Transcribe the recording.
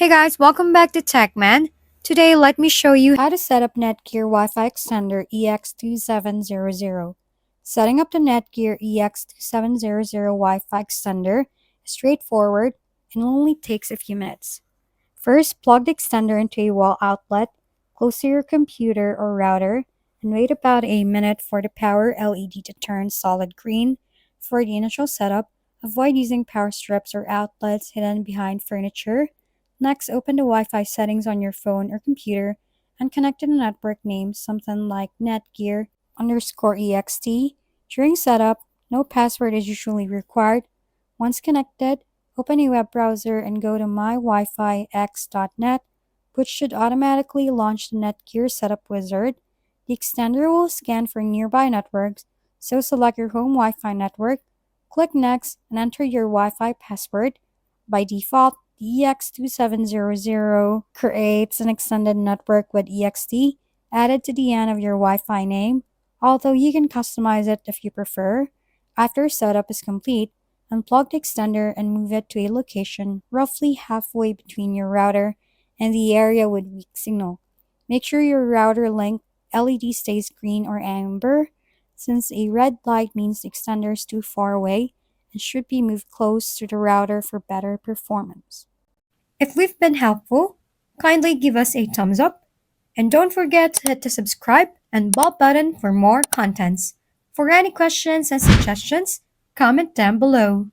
Hey guys, welcome back to TechMan. Today, let me show you how to set up Netgear Wifi Extender EX2700. Setting up the Netgear EX2700 Wi-Fi Extender is straightforward and only takes a few minutes. First, plug the extender into a wall outlet close to your computer or router and wait about a minute for the power LED to turn solid green. For the initial setup, avoid using power strips or outlets hidden behind furniture. Next, open the Wi-Fi settings on your phone or computer and connect to the network name, something like Netgear_EXT. During setup, no password is usually required. Once connected, open a web browser and go to mywifix.net, which should automatically launch the Netgear Setup Wizard. The extender will scan for nearby networks, so select your home Wi-Fi network, click Next, and enter your Wi-Fi password. By default, the EX2700 creates an extended network with EXT added to the end of your Wi-Fi name, although you can customize it if you prefer. After setup is complete, unplug the extender and move it to a location roughly halfway between your router and the area with weak signal. Make sure your router link LED stays green or amber, since a red light means the extender is too far away and should be moved close to the router for better performance. If we've been helpful, kindly give us a thumbs up and don't forget to hit the subscribe and bell button for more contents. For any questions and suggestions, comment down below.